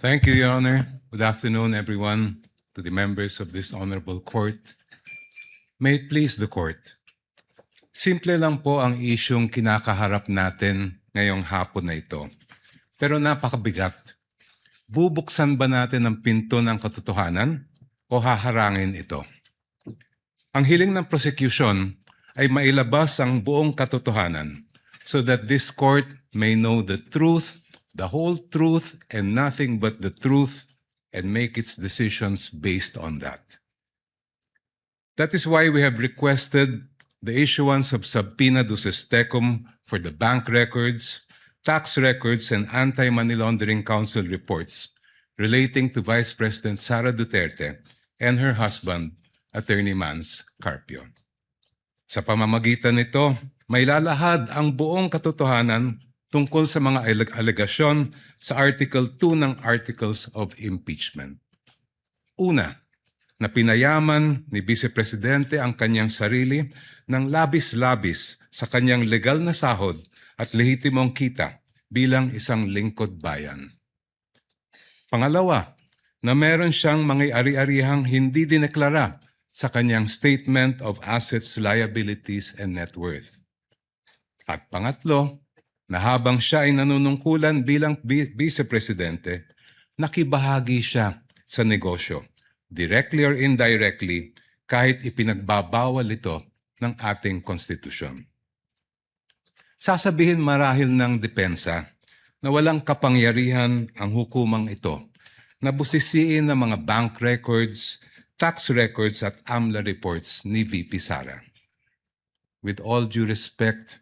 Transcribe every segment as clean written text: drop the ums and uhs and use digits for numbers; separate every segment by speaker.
Speaker 1: Thank you, Your Honor. Good afternoon, everyone, to the members of this honorable court. May it please the court. Simple lang po ang isyong kinakaharap natin ngayong hapon na ito. Pero napakabigat. Bubuksan ba natin ang pinto ng katotohanan o haharangin ito? Ang hiling ng prosecution ay mailabas ang buong katotohanan so that this court may know the truth, the whole truth, and nothing but the truth, and make its decisions based on that. That is why we have requested the issuance of subpoena duces tecum for the bank records, tax records, and anti-money laundering council reports relating to Vice President Sara Duterte and her husband, Attorney Mans Carpio. Sa pamamagitan nito, may lalahad ang buong katotohanan tungkol sa mga alegasyon sa Article 2 ng Articles of Impeachment. Una, na pinayaman ni Vice Presidente ang kanyang sarili ng labis-labis sa kanyang legal na sahod at lehitimong kita bilang isang lingkod bayan. Pangalawa, na meron siyang mga ari-arihang hindi dineklara sa kanyang Statement of Assets, Liabilities, and Net Worth. At pangatlo, na habang siya ay nanunungkulan bilang Vice Presidente, nakibahagi siya sa negosyo, directly or indirectly, kahit ipinagbabawal ito ng ating konstitusyon. Sasabihin marahil ng depensa na walang kapangyarihan ang hukumang ito na busisiin ng mga bank records, tax records at AMLA reports ni VP Sara. With all due respect,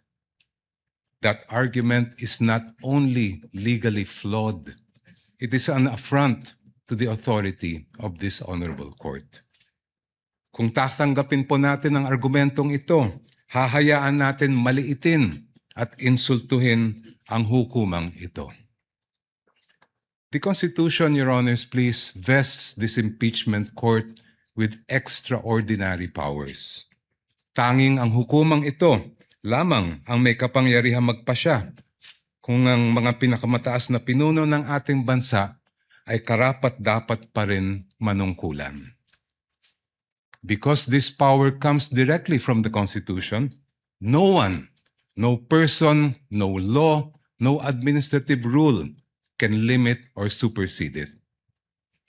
Speaker 1: that argument is not only legally flawed, it is an affront to the authority of this honorable court. Kung tatanggapin po natin ang argumentong ito, hahayaan natin maliitin at insultuhin ang hukumang ito. The Constitution, Your Honors, please, vests this impeachment court with extraordinary powers. Tanging ang hukumang ito lamang ang may kapangyarihang magpasya kung ang mga pinakamataas na pinuno ng ating bansa ay karapat-dapat pa rin manungkulan. Because this power comes directly from the Constitution, no one, no person, no law, no administrative rule can limit or supersede it.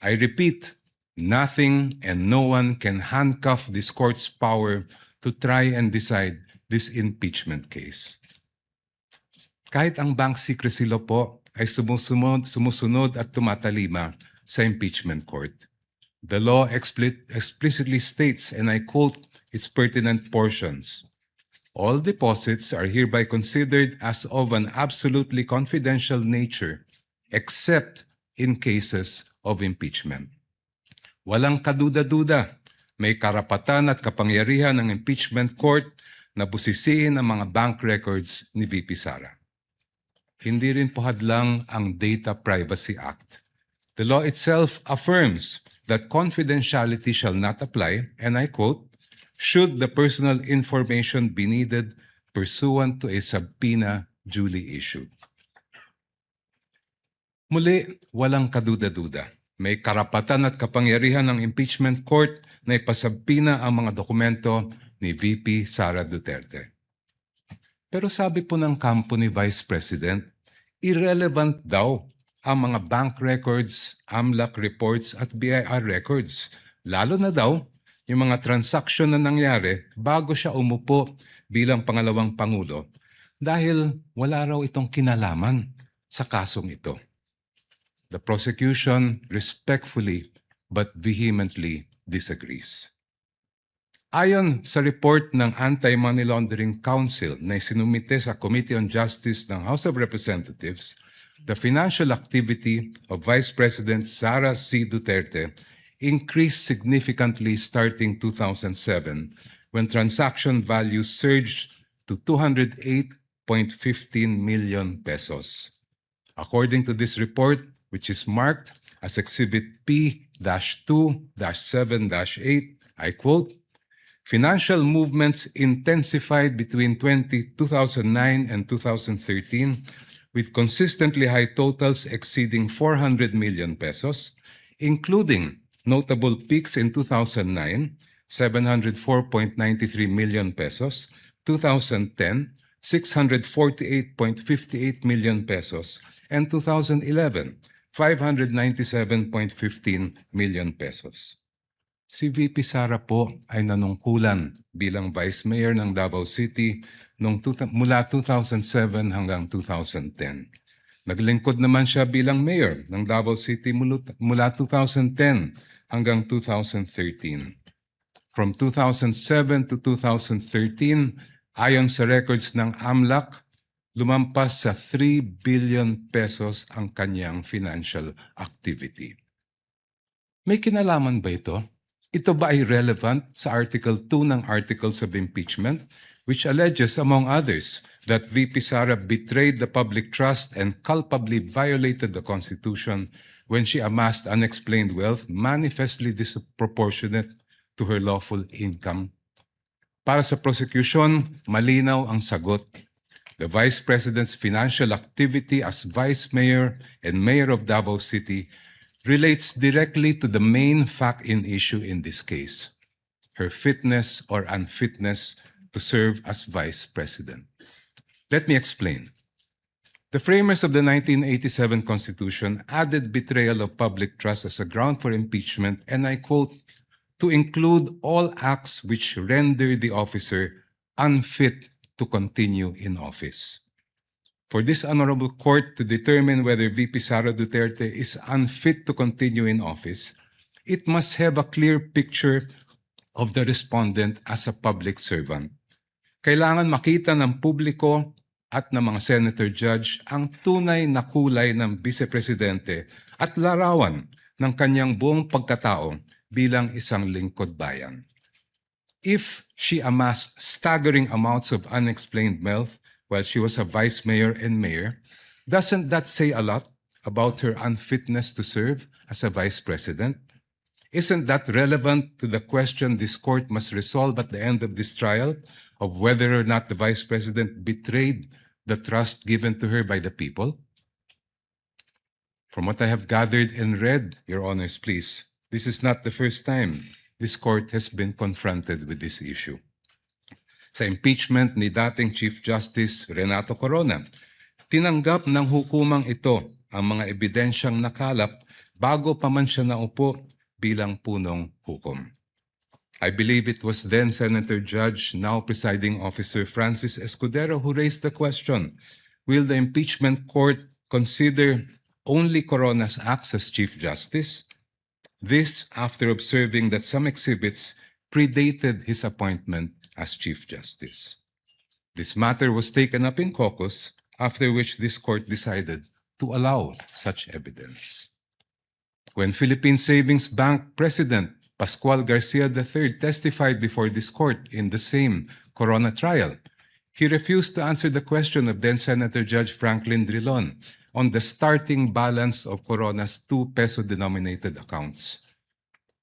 Speaker 1: I repeat, nothing and no one can handcuff this court's power to try and decide this impeachment case. Kahit ang bank secrecy law po ay sumusunod at tumatalima sa impeachment court. The law explicitly states, and I quote its pertinent portions, all deposits are hereby considered as of an absolutely confidential nature except in cases of impeachment. Walang kaduda-duda, may karapatan at kapangyarihan ng impeachment court na busisiin ang mga bank records ni VP Sara. Hindi rin po hadlang ang Data Privacy Act. The law itself affirms that confidentiality shall not apply, and I quote, should the personal information be needed pursuant to a subpoena duly issued. Muli, walang kaduda-duda. May karapatan at kapangyarihan ng impeachment court na ipasubpoena ang mga dokumento ni VP Sara Duterte. Pero sabi po ng kampo ni Vice President, irrelevant daw ang mga bank records, AMLAC reports at BIR records. Lalo na daw yung mga transaksyon na nangyari bago siya umupo bilang pangalawang Pangulo dahil wala raw itong kinalaman sa kasong ito. The prosecution respectfully but vehemently disagrees. Ayon sa report ng Anti-Money Laundering Council na isinumite sa Committee on Justice ng House of Representatives, the financial activity of Vice President Sara C. Duterte increased significantly starting 2007 when transaction values surged to 208.15 million pesos. According to this report, which is marked as Exhibit P-2-7-8, I quote, financial movements intensified between 2009 and 2013 with consistently high totals exceeding 400 million pesos, including notable peaks in 2009, 704.93 million pesos, 2010, 648.58 million pesos, and 2011, 597.15 million pesos. Si VP Sara po ay nanungkulan bilang Vice Mayor ng Davao City mula 2007 hanggang 2010. Naglingkod naman siya bilang Mayor ng Davao City mula 2010 hanggang 2013. From 2007 to 2013, ayon sa records ng AMLAC, lumampas sa 3 billion pesos ang kanyang financial activity. May kinalaman ba ito? Ito ba ay relevant sa Article 2 ng Articles of Impeachment, which alleges, among others, that VP Sara betrayed the public trust and culpably violated the Constitution when she amassed unexplained wealth manifestly disproportionate to her lawful income? Para sa prosecution, malinaw ang sagot. The Vice President's financial activity as Vice Mayor and Mayor of Davao City relates directly to the main fact in issue in this case, her fitness or unfitness to serve as Vice President. Let me explain. The framers of the 1987 Constitution added betrayal of public trust as a ground for impeachment, and I quote, to include all acts which render the officer unfit to continue in office. For this honorable court to determine whether VP Sara Duterte is unfit to continue in office, it must have a clear picture of the respondent as a public servant. Kailangan makita ng publiko at ng mga senator judge ang tunay na kulay ng vice-presidente at larawan ng kanyang buong pagkatao bilang isang lingkod bayan. If she amassed staggering amounts of unexplained wealth while she was a vice mayor and mayor, doesn't that say a lot about her unfitness to serve as a vice president? Isn't that relevant to the question this court must resolve at the end of this trial of whether or not the vice president betrayed the trust given to her by the people? From what I have gathered and read, Your Honors, please, this is not the first time this court has been confronted with this issue. Sa impeachment ni dating Chief Justice Renato Corona, tinanggap ng hukumang ito ang mga ebidensyang nakalap bago pa man siya naupo bilang punong hukom. I believe it was then Senator Judge, now presiding officer Francis Escudero, who raised the question, will the impeachment court consider only Corona's acts as Chief Justice? This after observing that some exhibits predated his appointment as Chief Justice. This matter was taken up in caucus, after which this court decided to allow such evidence. When Philippine Savings Bank President Pascual Garcia III testified before this court in the same Corona trial, he refused to answer the question of then-Senator Judge Franklin Drilon on the starting balance of Corona's 2 peso-denominated accounts.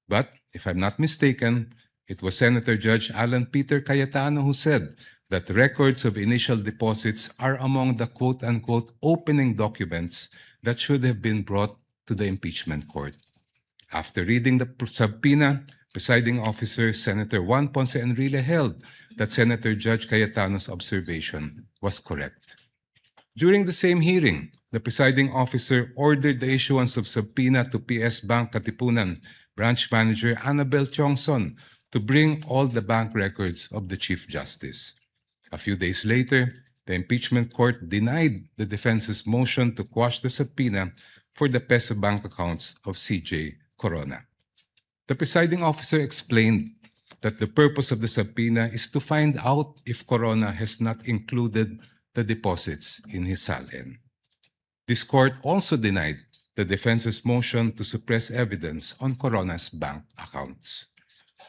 Speaker 1: But, if I'm not mistaken, it was Senator Judge Alan Peter Cayetano who said that records of initial deposits are among the quote-unquote opening documents that should have been brought to the impeachment court. After reading the subpoena, presiding officer Senator Juan Ponce Enrile held that Senator Judge Cayetano's observation was correct. During the same hearing, the presiding officer ordered the issuance of subpoena to PS Bank Katipunan branch manager Annabel Tiongson to bring all the bank records of the Chief Justice. A few days later, the impeachment court denied the defense's motion to quash the subpoena for the peso bank accounts of CJ Corona. The presiding officer explained that the purpose of the subpoena is to find out if Corona has not included the deposits in his salin. This court also denied the defense's motion to suppress evidence on Corona's bank accounts.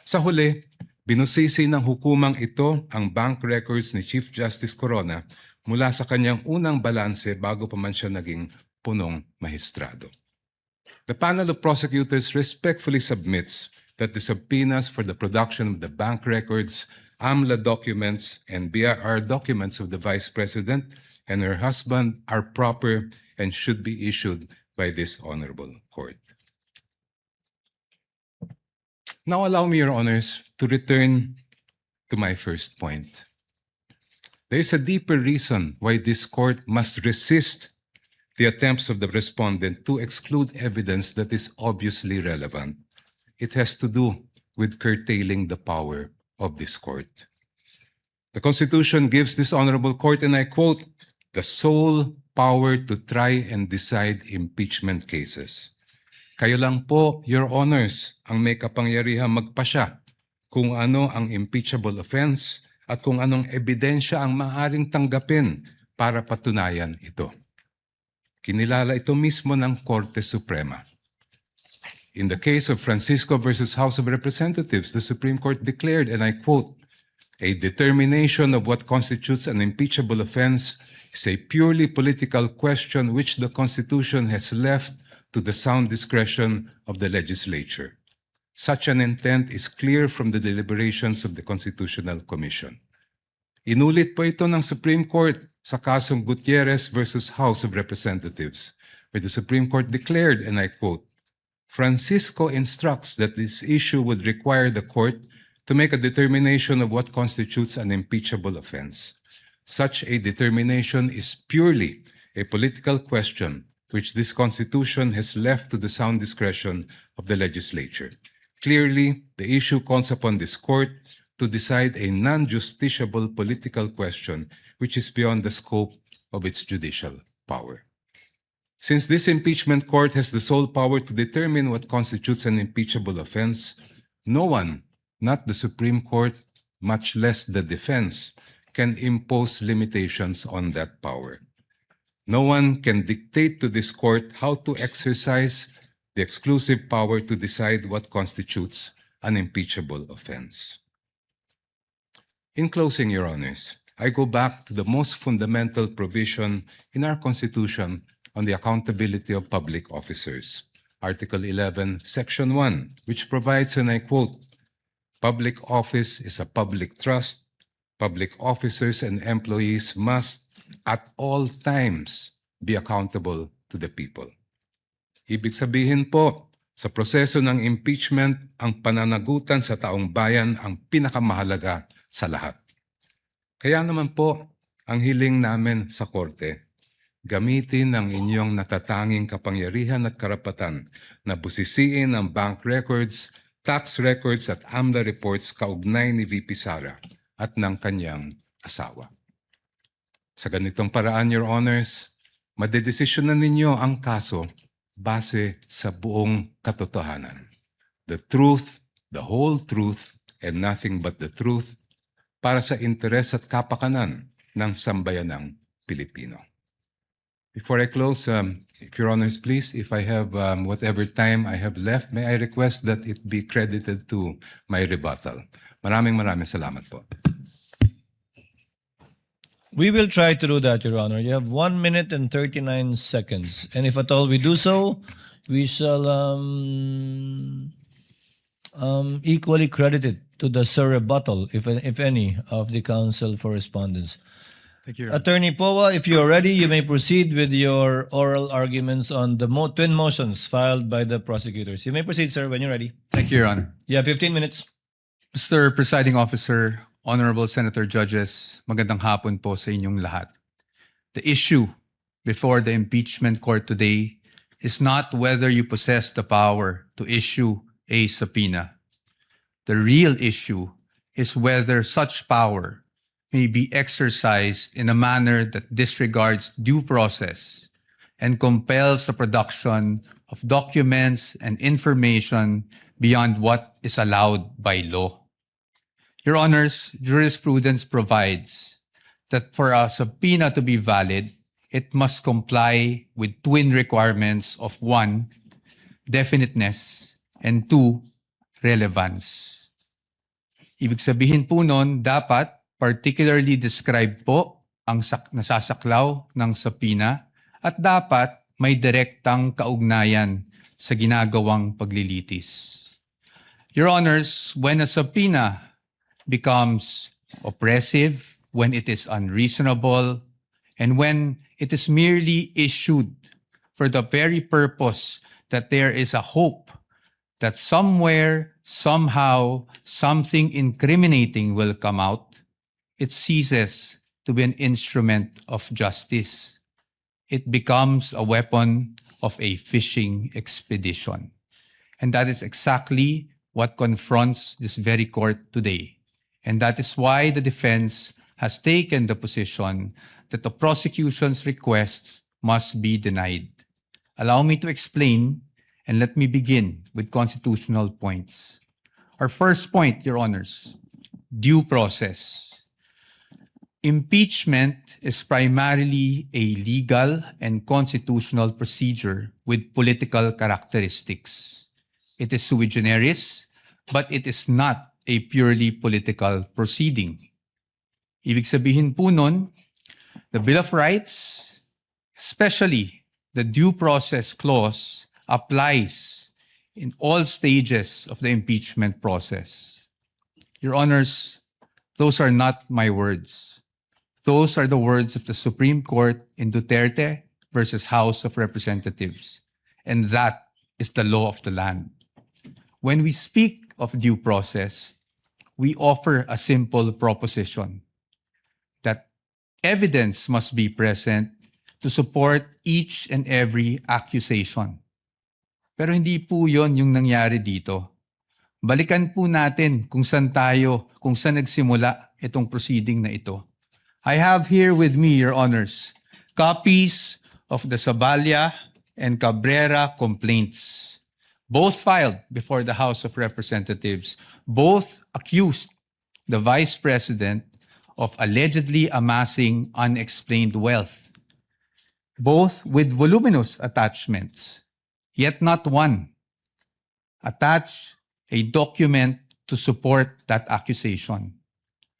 Speaker 1: Sa huli, binusisi ng hukumang ito ang bank records ni Chief Justice Corona mula sa kanyang unang balanse bago pa man siya naging punong mahistrado. The panel of prosecutors respectfully submits that the subpoenas for the production of the bank records, AMLA documents, and BIR documents of the Vice President and her husband are proper and should be issued by this honorable court. Now allow me, Your Honors, to return to my first point. There is a deeper reason why this court must resist the attempts of the respondent to exclude evidence that is obviously relevant. It has to do with curtailing the power of this court. The Constitution gives this honorable court, and I quote, the sole power to try and decide impeachment cases. Kayo lang po, Your Honors, ang may kapangyarihang magpasya kung ano ang impeachable offense at kung anong ebidensya ang maaaring tanggapin para patunayan ito. Kinilala ito mismo ng Korte Suprema. In the case of Francisco versus House of Representatives, the Supreme Court declared, and I quote, a determination of what constitutes an impeachable offense is a purely political question which the Constitution has left to the sound discretion of the legislature. Such an intent is clear from the deliberations of the Constitutional Commission. Inulit po ito ng Supreme Court sa kasong Gutierrez versus House of Representatives, where the Supreme Court declared, and I quote, Francisco instructs that this issue would require the court to make a determination of what constitutes an impeachable offense. Such a determination is purely a political question which this Constitution has left to the sound discretion of the legislature. Clearly, the issue calls upon this court to decide a non-justiciable political question which is beyond the scope of its judicial power. Since this impeachment court has the sole power to determine what constitutes an impeachable offense, no one, not the Supreme Court, much less the defense, can impose limitations on that power. No one can dictate to this court how to exercise the exclusive power to decide what constitutes an impeachable offense. In closing, Your Honors, I go back to the most fundamental provision in our Constitution on the accountability of public officers, Article 11, Section 1, which provides, and I quote, public office is a public trust. Public officers and employees must at all times be accountable to the people. Ibig sabihin po, sa proseso ng impeachment, ang pananagutan sa taong bayan ang pinakamahalaga sa lahat. Kaya naman po, ang hiling namin sa Korte, gamitin ang inyong natatanging kapangyarihan at karapatan na busisiin ang bank records, tax records at AMLA reports kaugnay ni VP Sara at ng kanyang asawa. Sa ganitong paraan, Your Honors, madedesisyonan ninyo ang kaso base sa buong katotohanan. The truth, the whole truth, and nothing but the truth para sa interes at kapakanan ng sambayanang Pilipino. Before I close, if Your Honors, please, if I have whatever time I have left, may I request that it be credited to my rebuttal. Maraming salamat po.
Speaker 2: We will try to do that, Your Honor. You have 1 minute and 39 seconds. And if at all we do so, we shall equally credit it to the rebuttal, if any, of the Counsel for Respondents.
Speaker 3: Thank you, Your Honor.
Speaker 2: Attorney Powa, if you're ready, you may proceed with your oral arguments on the twin motions filed by the prosecutors. You may proceed, sir, when you're ready.
Speaker 3: Thank you, Your Honor.
Speaker 2: You have 15 minutes.
Speaker 3: Mr. Presiding Officer, Honorable Senator Judges, magandang hapon po sa inyong lahat. The issue before the impeachment court today is not whether you possess the power to issue a subpoena. The real issue is whether such power may be exercised in a manner that disregards due process and compels the production of documents and information beyond what is allowed by law. Your Honors, jurisprudence provides that for a subpoena to be valid, it must comply with twin requirements of 1, definiteness, and 2, relevance. Ibig sabihin po nun, dapat particularly describe po ang nasasaklaw ng subpoena at dapat may direktang kaugnayan sa ginagawang paglilitis. Your Honors, when a subpoena becomes oppressive, when it is unreasonable, And when it is merely issued for the very purpose that there is a hope that somewhere, somehow, something incriminating will come out, it ceases to be an instrument of justice. It becomes a weapon of a fishing expedition. And that is exactly what confronts this very court today. And that is why the defense has taken the position that the prosecution's requests must be denied. Allow me to explain, and let me begin with constitutional points. Our first point, Your Honors, due process. Impeachment is primarily a legal and constitutional procedure with political characteristics. It is sui generis, but it is not a purely political proceeding. Ibig sabihin po nun, the Bill of Rights, especially the due process clause, applies in all stages of the impeachment process. Your Honors, those are not my words. Those are the words of the Supreme Court in Duterte versus House of Representatives. And that is the law of the land. When we speak of due process, we offer a simple proposition that evidence must be present to support each and every accusation. Pero hindi po yon yung nangyari dito. Balikan po natin kung saan nagsimula itong proceeding na ito. I have here with me, Your Honors, copies of the Saballa and Cabrera complaints, both filed before the House of Representatives. Both accused the Vice President of allegedly amassing unexplained wealth, both with voluminous attachments, yet not one attached a document to support that accusation.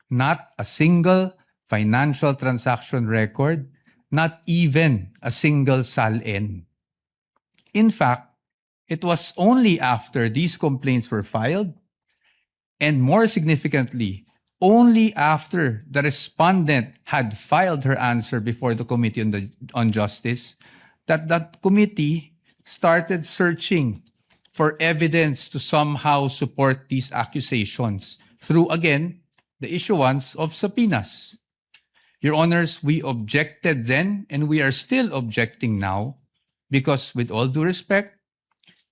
Speaker 3: Not a single financial transaction record, not even a single SALN. In fact, it was only after these complaints were filed, and more significantly, only after the respondent had filed her answer before the Committee on Justice, that committee started searching for evidence to somehow support these accusations through, again, the issuance of subpoenas. Your Honors, we objected then, and we are still objecting now, because with all due respect,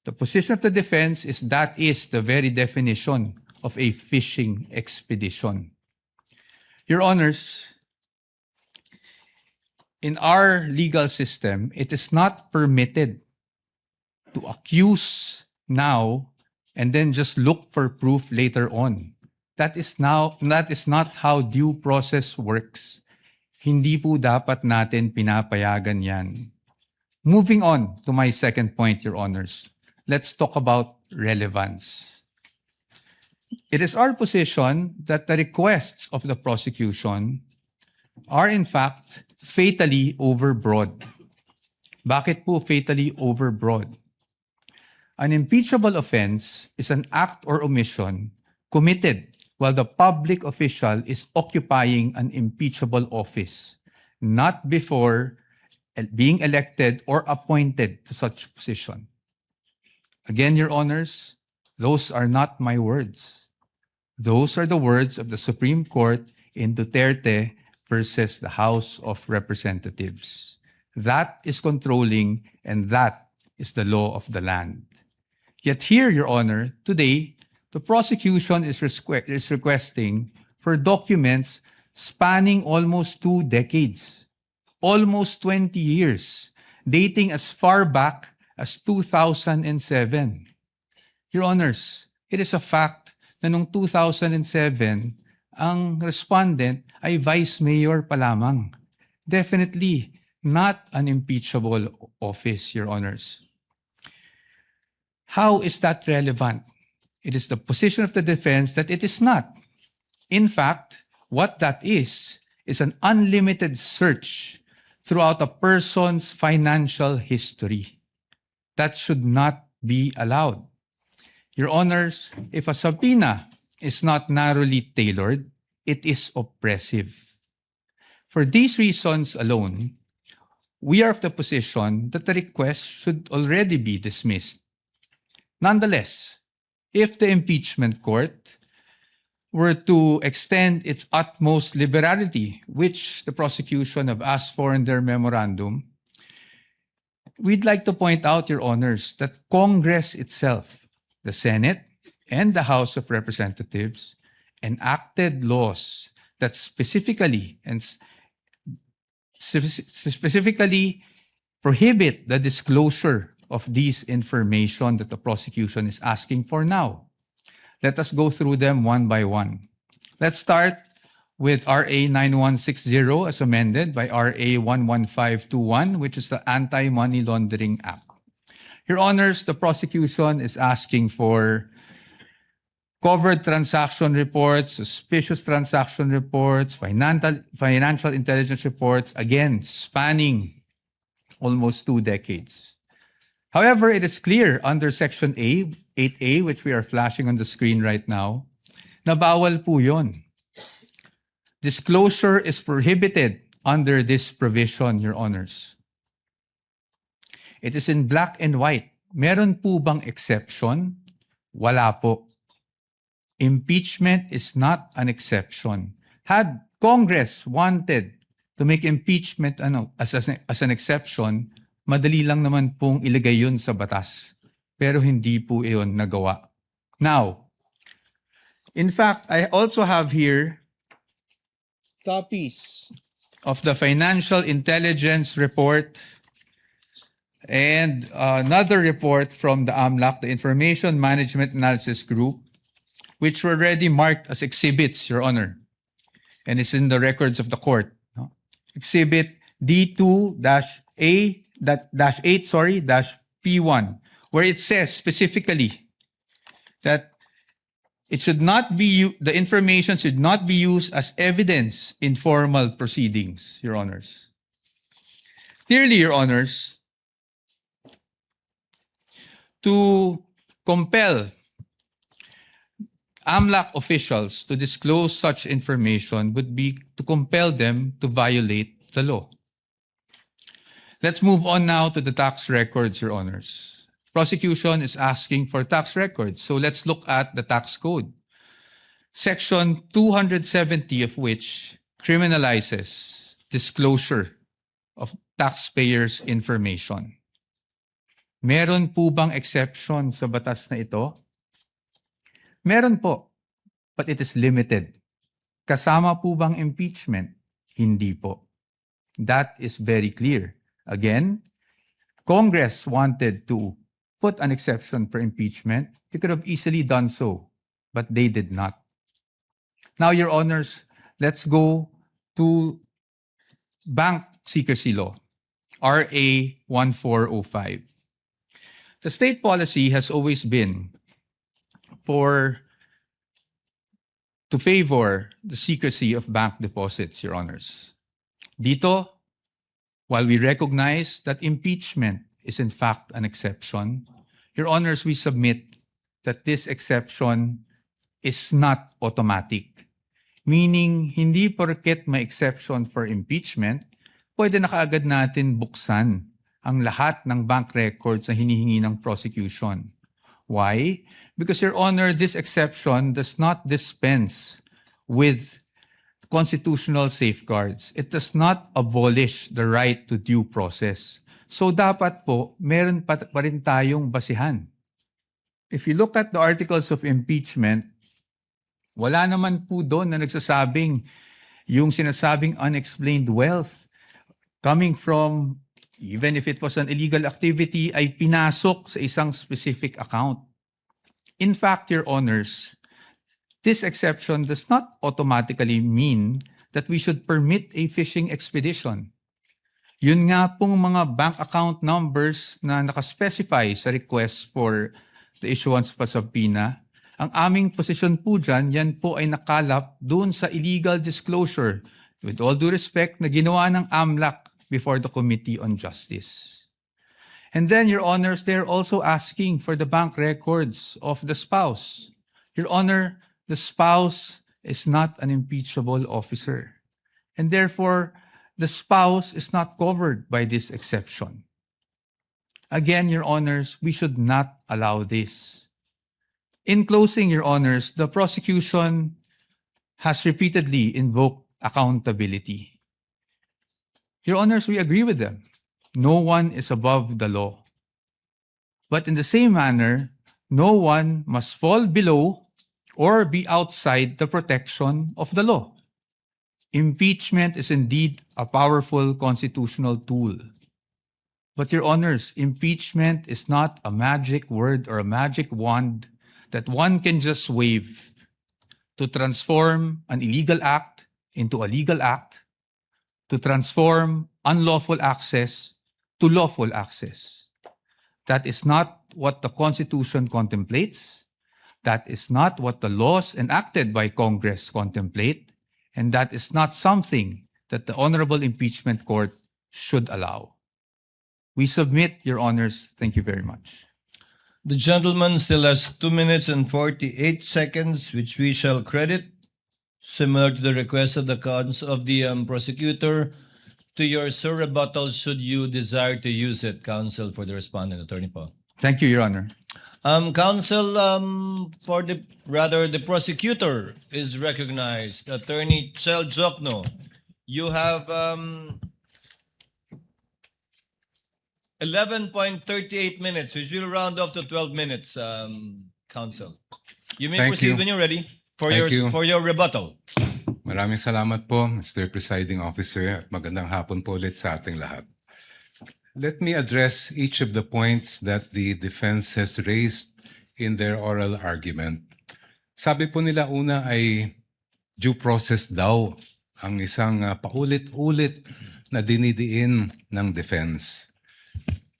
Speaker 3: the position of the defense is that is the very definition of a fishing expedition. Your Honors, in our legal system, it is not permitted to accuse now and then just look for proof later on. That is not how due process works. Hindi po dapat natin pinapayagan yan. Moving on to my second point, Your Honors, let's talk about relevance. It is our position that the requests of the prosecution are in fact fatally overbroad. Bakit po fatally overbroad? An impeachable offense is an act or omission committed while the public official is occupying an impeachable office, not before being elected or appointed to such position. Again, Your Honors, those are not my words. Those are the words of the Supreme Court in Duterte versus the House of Representatives. That is controlling, and that is the law of the land. Yet here, Your Honor, today, the prosecution is requesting for documents spanning almost 2 decades, almost 20 years, dating as far back as 2007. Your Honors, it is a fact na noong 2007, ang respondent ay vice mayor pa lamang. Definitely not an impeachable office, Your Honors. How is that relevant? It is the position of the defense that it is not. In fact, what that is an unlimited search throughout a person's financial history. That should not be allowed. Your Honors, if a subpoena is not narrowly tailored, it is oppressive. For these reasons alone, we are of the position that the request should already be dismissed. Nonetheless, if the impeachment court were to extend its utmost liberality, which the prosecution have asked for in their memorandum, we'd like to point out, Your Honors, that Congress itself, the Senate and the House of Representatives, enacted laws that specifically prohibit the disclosure of these information that the prosecution is asking for now. Let us go through them one by one. Let's start with RA 9160 as amended by RA 11521, which is the Anti-Money Laundering Act. Your Honors, the prosecution is asking for covered transaction reports, suspicious transaction reports, financial intelligence reports, again, spanning almost 2 decades. However, it is clear under Section 8A, which we are flashing on the screen right now, na bawal po yun. Disclosure is prohibited under this provision, Your Honors. It is in black and white. Meron po bang exception? Wala po. Impeachment is not an exception. Had Congress wanted to make impeachment as an exception, madali lang naman pong ilagay yun sa batas. Pero hindi po iyon nagawa. Now, in fact, I also have here copies of the Financial Intelligence Report and another report from the AMLAC, the Information Management Analysis Group, which were already marked as exhibits, Your Honor. And it's in the records of the court. No? Exhibit D2-8-P1, where it says specifically that it should not be the information should not be used as evidence in formal proceedings, Your Honors. Clearly, Your Honors, to compel AMLAC officials to disclose such information would be to compel them to violate the law. Let's move on now to the tax records, Your Honors. Prosecution is asking for tax records, so let's look at the tax code. Section 270 of which criminalizes disclosure of taxpayers' information. Meron po bang exception sa batas na ito? Meron po, but it is limited. Kasama po bang impeachment? Hindi po. That is very clear. Again, Congress wanted to put an exception for impeachment. They could have easily done so, but they did not. Now, Your Honors, let's go to Bank Secrecy Law, RA 1405. The state policy has always been to favor the secrecy of bank deposits, Your Honors. Dito, while we recognize that impeachment is in fact an exception, Your Honors, we submit that this exception is not automatic. Meaning, hindi porket may exception for impeachment, pwede na kaagad natin buksan ang lahat ng bank records na hinihingi ng prosecution. Why? Because, Your Honor, this exception does not dispense with constitutional safeguards. It does not abolish the right to due process. So dapat po, meron pa rin tayong basihan. If you look at the articles of impeachment, wala naman po doon na nagsasabing yung sinasabing unexplained wealth coming from, even if it was an illegal activity, ay pinasok sa isang specific account. In fact, Your Honors, this exception does not automatically mean that we should permit a fishing expedition. Yun nga pong mga bank account numbers na nakaspecify sa request for the issuance of a subpoena, ang aming posisyon po dyan, yan po ay nakalap doon sa illegal disclosure, with all due respect, na ginawa ng AMLAC before the Committee on Justice. And then, Your Honors, they're also asking for the bank records of the spouse. Your Honor, the spouse is not an impeachable officer. and therefore the spouse is not covered by this exception. Again, Your Honors, we should not allow this. In closing, Your Honors, the prosecution has repeatedly invoked accountability. Your Honors, we agree with them. No one is above the law. But in the same manner, no one must fall below or be outside the protection of the law. Impeachment is indeed a powerful constitutional tool. But Your Honors, impeachment is not a magic word or a magic wand that one can just wave to transform an illegal act into a legal act, to transform unlawful access to lawful access. That is not what the Constitution contemplates. That is not what the laws enacted by Congress contemplate. And that is not something that the Honorable Impeachment Court should allow. We submit, Your Honors. Thank you very much.
Speaker 2: The gentleman still has 2 minutes and 48 seconds, which we shall credit, similar to the request of the prosecutor, to your rebuttal should you desire to use it, counsel, for the respondent, Attorney Paul.
Speaker 3: Thank you, Your Honor.
Speaker 2: Counsel, the prosecutor is recognized. Attorney Chel Jokno, you have 11.38 minutes, which will round off to 12 minutes, counsel. You may
Speaker 1: Thank
Speaker 2: proceed
Speaker 1: you.
Speaker 2: when you're ready for
Speaker 1: Thank you.
Speaker 2: your rebuttal.
Speaker 1: Maraming salamat po, Mr. Presiding Officer, at magandang hapon po ulit sa ating lahat. Let me address each of the points that the defense has raised in their oral argument. Sabi po nila una ay due process daw ang isang paulit-ulit na dinidiin ng defense.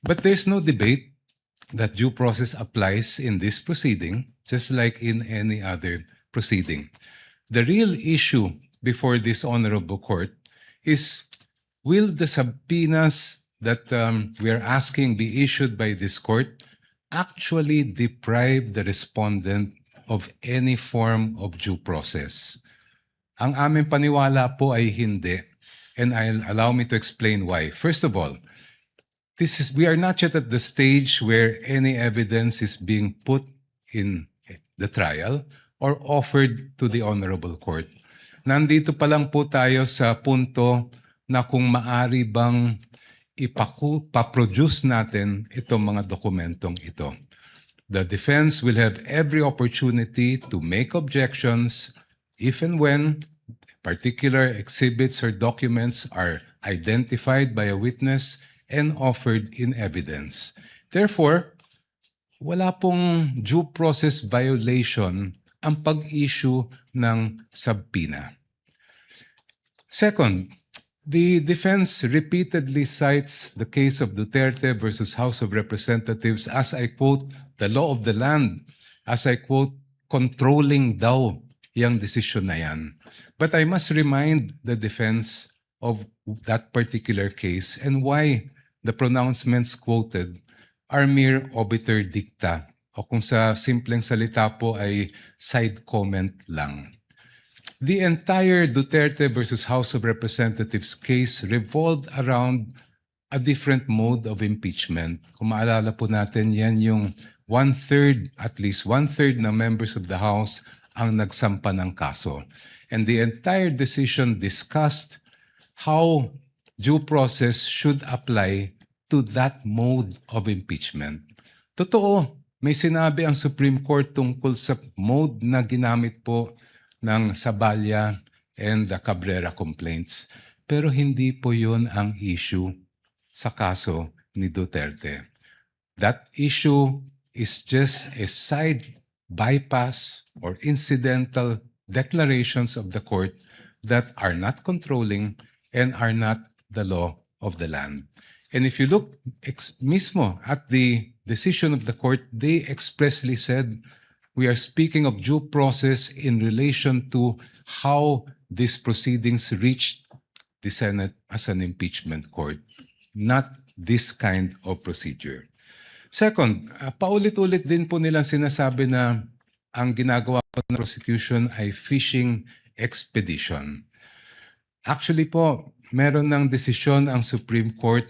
Speaker 1: But there's no debate that due process applies in this proceeding, just like in any other proceeding. The real issue before this honorable court is, will the subpoenas that we are asking be issued by this court actually deprive the respondent of any form of due process? Ang aming paniwala po ay hindi. And allow me to explain why. First of all, we are not yet at the stage where any evidence is being put in the trial or offered to the honorable court. Nandito pa lang po tayo sa punto na kung maari bang ipaproduce natin itong mga dokumentong ito. The defense will have every opportunity to make objections if and when particular exhibits or documents are identified by a witness and offered in evidence. Therefore, wala pong due process violation ang pag-issue ng subpoena. Second, the defense repeatedly cites the case of Duterte versus House of Representatives as, I quote, the law of the land, as I quote, controlling daw yung decision na yan. But I must remind the defense of that particular case and why the pronouncements quoted are mere obiter dicta, o kung sa simpleng salita po ay side comment lang. The entire Duterte versus House of Representatives case revolved around a different mode of impeachment. Kung maalala po natin, yan yung at least one-third na members of the House ang nagsampa ng kaso. And the entire decision discussed how due process should apply to that mode of impeachment. Totoo, may sinabi ang Supreme Court tungkol sa mode na ginamit po ng Saballa and the Cabrera complaints. Pero hindi po yun ang issue sa kaso ni Duterte. That issue is just a side bypass or incidental declarations of the court that are not controlling and are not the law of the land. And if you look mismo at the decision of the court, they expressly said, we are speaking of due process in relation to how these proceedings reached the Senate as an impeachment court, not this kind of procedure. Second, paulit-ulit din po nilang sinasabi na ang ginagawa po ng prosecution ay fishing expedition. Actually po, meron ng desisyon ang Supreme Court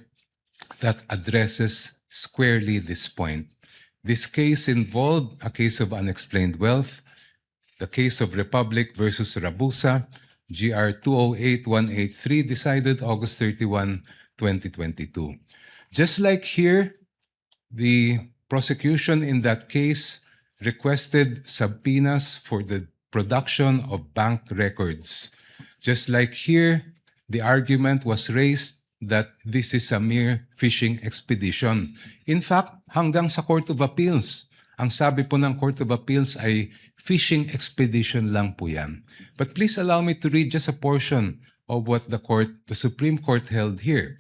Speaker 1: that addresses squarely this point. This case involved a case of unexplained wealth, the case of Republic versus Rabusa, GR 208183, decided August 31, 2022. Just like here, the prosecution in that case requested subpoenas for the production of bank records. Just like here, the argument was raised that this is a mere fishing expedition. In fact, hanggang sa Court of Appeals, ang sabi po ng Court of Appeals ay fishing expedition lang po yan. But please allow me to read just a portion of what the Supreme Court held here.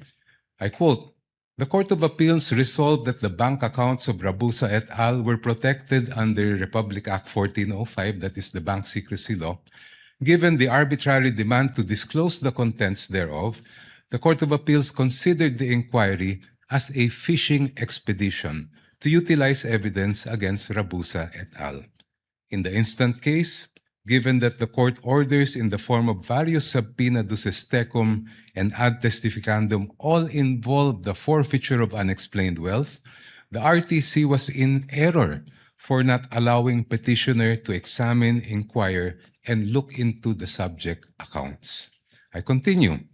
Speaker 1: I quote, "The Court of Appeals resolved that the bank accounts of Rabusa et al. Were protected under Republic Act 1405, that is the Bank Secrecy Law. Given the arbitrary demand to disclose the contents thereof, the Court of Appeals considered the inquiry as a fishing expedition to utilize evidence against Rabusa et al. In the instant case, given that the court orders in the form of various subpoena duces tecum and ad testificandum all involved the forfeiture of unexplained wealth, the RTC was in error for not allowing petitioner to examine, inquire, and look into the subject accounts." I continue.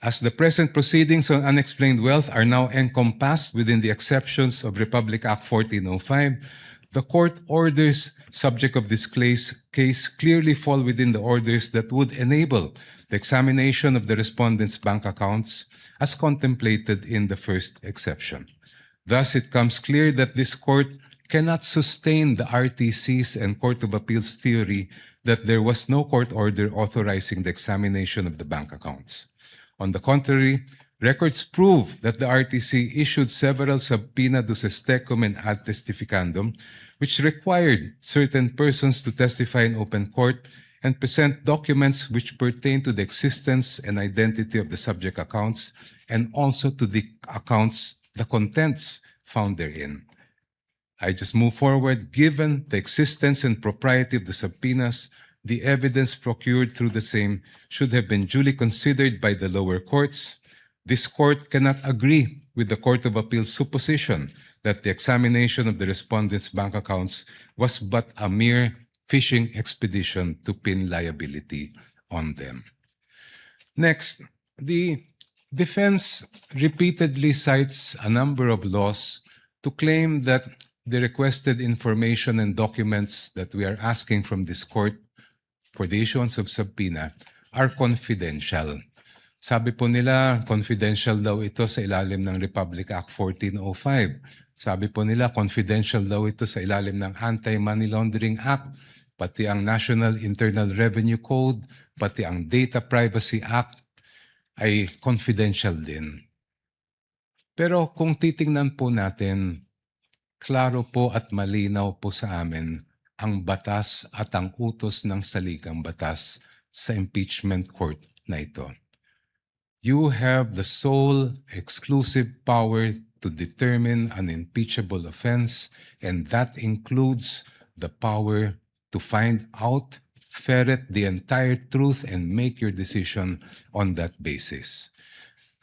Speaker 1: "As the present proceedings on unexplained wealth are now encompassed within the exceptions of Republic Act 1405, the court orders subject of this case clearly fall within the orders that would enable the examination of the respondent's bank accounts as contemplated in the first exception. Thus, it comes clear that this court cannot sustain the RTC's and Court of Appeals theory that there was no court order authorizing the examination of the bank accounts. On the contrary, records prove that the RTC issued several subpoena duces tecum and ad testificandum, which required certain persons to testify in open court and present documents which pertain to the existence and identity of the subject accounts and also to the accounts, the contents found therein. I just move forward. Given the existence and propriety of the subpoenas, the evidence procured through the same should have been duly considered by the lower courts. This court cannot agree with the Court of Appeals' supposition that the examination of the respondents' bank accounts was but a mere fishing expedition to pin liability on them. Next, the defense repeatedly cites a number of laws to claim that the requested information and documents that we are asking from this court for the issuance of subpoena are confidential. Sabi po nila, confidential daw ito sa ilalim ng Republic Act 1405. Sabi po nila, confidential daw ito sa ilalim ng Anti-Money Laundering Act, pati ang National Internal Revenue Code, pati ang Data Privacy Act ay confidential din. Pero kung titingnan po natin, klaro po at malinaw po sa amin ang batas at ang utos ng saligang batas sa impeachment court na ito. You have the sole exclusive power to determine an impeachable offense, and that includes the power to find out, ferret the entire truth, and make your decision on that basis.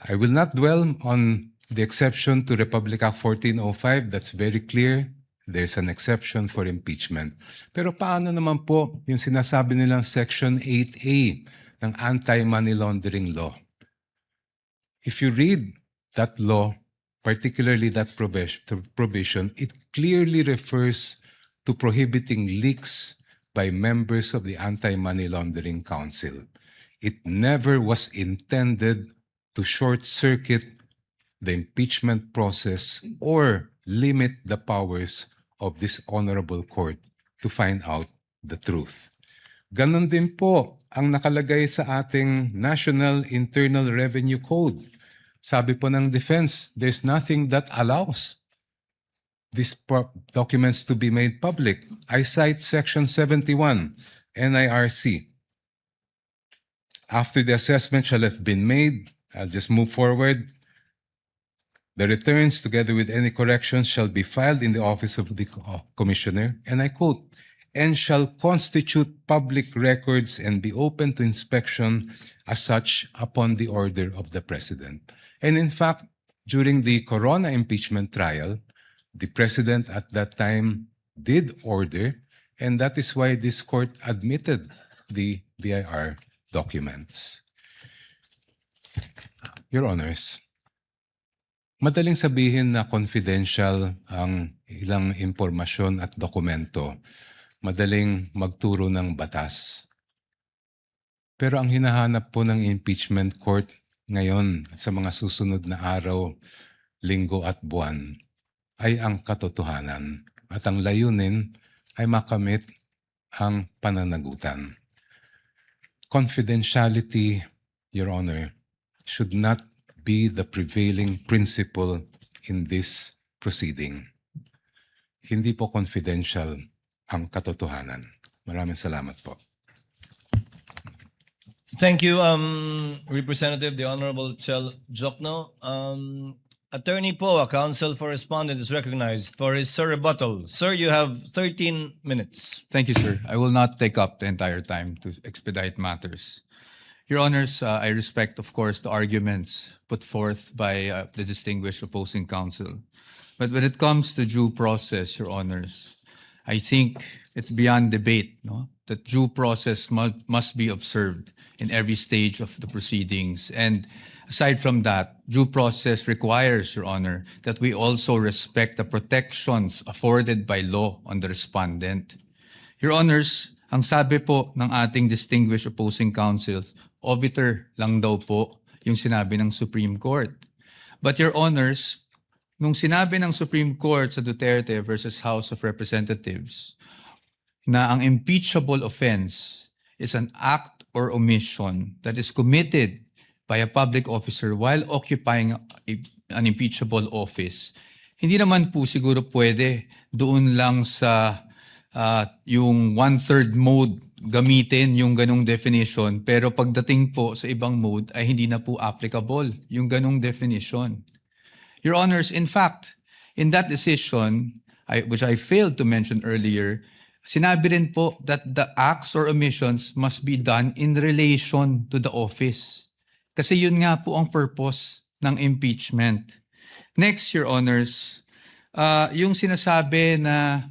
Speaker 1: I will not dwell on the exception to Republic Act 1405. That's very clear. There's an exception for impeachment. Pero paano naman po yung sinasabi nilang Section 8A ng Anti-Money Laundering Law? If you read that law, particularly that provision, it clearly refers to prohibiting leaks by members of the Anti-Money Laundering Council. It never was intended to short-circuit the impeachment process or limit the powers of this honorable court to find out the truth. Ganon din po ang nakalagay sa ating National Internal Revenue Code. Sabi po ng defense, there's nothing that allows these documents to be made public. I cite Section 71, NIRC. After the assessment shall have been made, I'll just move forward. The returns, together with any corrections, shall be filed in the office of the commissioner, and I quote, and shall constitute public records and be open to inspection as such upon the order of the President. And in fact, during the Corona impeachment trial, the President at that time did order, and that is why this court admitted the BIR documents. Your Honors, madaling sabihin na confidential ang ilang impormasyon at dokumento. Madaling magturo ng batas. Pero ang hinahanap po ng impeachment court ngayon at sa mga susunod na araw, linggo at buwan ay ang katotohanan. At ang layunin ay makamit ang pananagutan. Confidentiality, Your Honor, should not be the prevailing principle in this proceeding. Hindi po confidential ang katotohanan. Maraming salamat po.
Speaker 2: Thank you, Representative, the Honorable Chel Jokno. Attorney Poa, counsel for respondent, is recognized for his rebuttal. Sir, you have 13 minutes.
Speaker 3: Thank you, sir. I will not take up the entire time to expedite matters. Your Honors, I respect, of course, the arguments put forth by the distinguished opposing counsel. But when it comes to due process, Your Honors, I think it's beyond debate, no, that due process must be observed in every stage of the proceedings. And aside from that, due process requires, Your Honor, that we also respect the protections afforded by law on the respondent. Your Honors, ang sabi po ng ating distinguished opposing counsels, obiter lang daw po yung sinabi ng Supreme Court. But Your Honors, nung sinabi ng Supreme Court sa Duterte versus House of Representatives na ang impeachable offense is an act or omission that is committed by a public officer while occupying an impeachable office, hindi naman po siguro pwede doon lang sa yung one-third mode gamitin yung ganong definition, pero pagdating po sa ibang mode ay hindi na po applicable yung ganong definition. Your Honors, in fact, in that decision, which I failed to mention earlier, sinabi rin po that the acts or omissions must be done in relation to the office. Kasi yun nga po ang purpose ng impeachment. Next, Your Honors, yung sinasabi na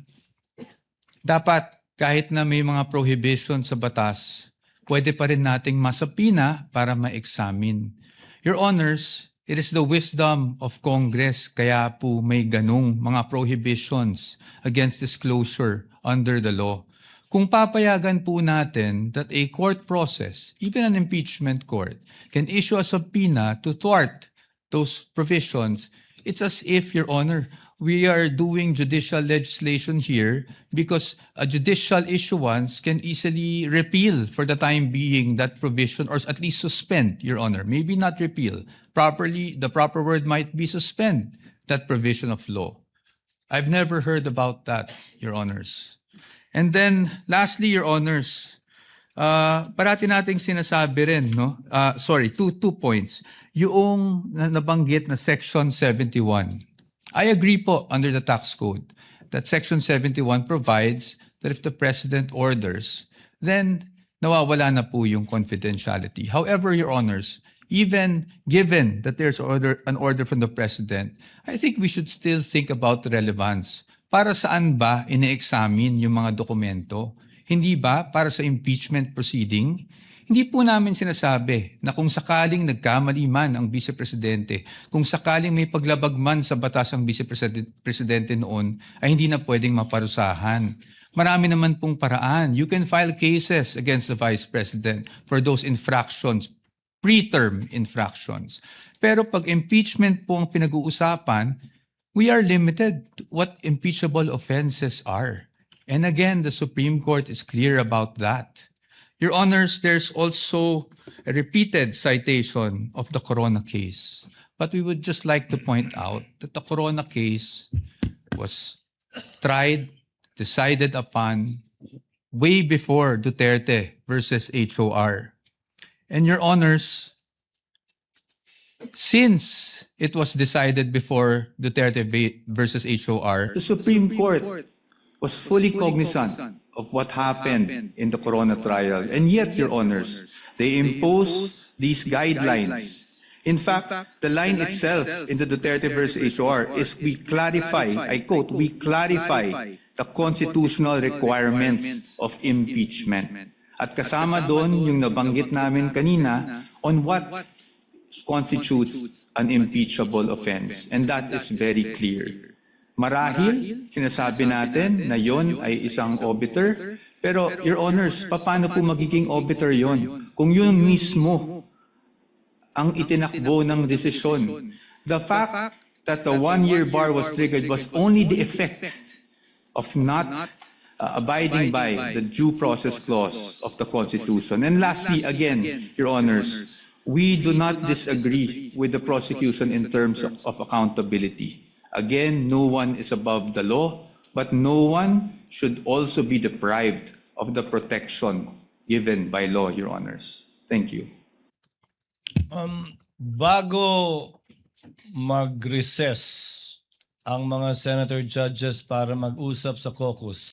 Speaker 3: dapat kahit na may mga prohibition sa batas, pwede pa rin nating masapina para ma-examine. Your Honors, it is the wisdom of Congress kaya po may ganung mga prohibitions against disclosure under the law. Kung papayagan po natin that a court process, even an impeachment court, can issue a subpoena to thwart those provisions, it's as if, Your Honor, we are doing judicial legislation here because a judicial issuance can easily repeal for the time being that provision, or at least suspend, Your Honor. Maybe not repeal. Properly, the proper word might be suspend that provision of law. I've never heard about that, Your Honors. And then, lastly, Your Honors, parati nating sinasabi rin, no? Two points. Yung nabanggit na Section 71. I agree po under the tax code that Section 71 provides that if the President orders, then nawawala na po yung confidentiality. However, Your Honors, even given that there's an order from the President, I think we should still think about the relevance. Para saan ba ine-examine yung mga dokumento? Hindi ba para sa impeachment proceeding? Hindi po namin sinasabi na kung sakaling nagkamali man ang Vice Presidente, kung sakaling may paglabag man sa batas ang Vice Presidente noon, ay hindi na pwedeng maparusahan. Marami naman pong paraan. You can file cases against the Vice President for those infractions, preterm infractions. Pero pag impeachment po ang pinag-uusapan, we are limited to what impeachable offenses are. And again, the Supreme Court is clear about that. Your Honors, there's also a repeated citation of the Corona case. But we would just like to point out that the Corona case was tried, decided upon way before Duterte versus HOR. And Your Honors, since it was decided before Duterte versus HOR, the Supreme Court
Speaker 4: was fully cognizant of what happened in the Corona trial. And yet, Your Honors, they imposed these guidelines. In fact, the line itself in the Duterte versus HOR is we clarify, I quote, we clarify the constitutional requirements of impeachment. At kasama doon yung nabanggit namin kanina on what constitutes an impeachable offense. And that is very clear. Marahil, sinasabi natin na yon ay isang obiter, pero Your Honors, paano po magiging obiter yon? Kung yun mismo ang itinakbo ng desisyon. The fact that the one-year bar was triggered was only the effect of not abiding by the due process clause of the Constitution. And lastly, again, Your Honors, we do not disagree with the prosecution in terms of accountability. Again, no one is above the law, but no one should also be deprived of the protection given by law, Your Honors. Thank you.
Speaker 2: Bago mag-recess ang mga senator judges para mag-usap sa caucus,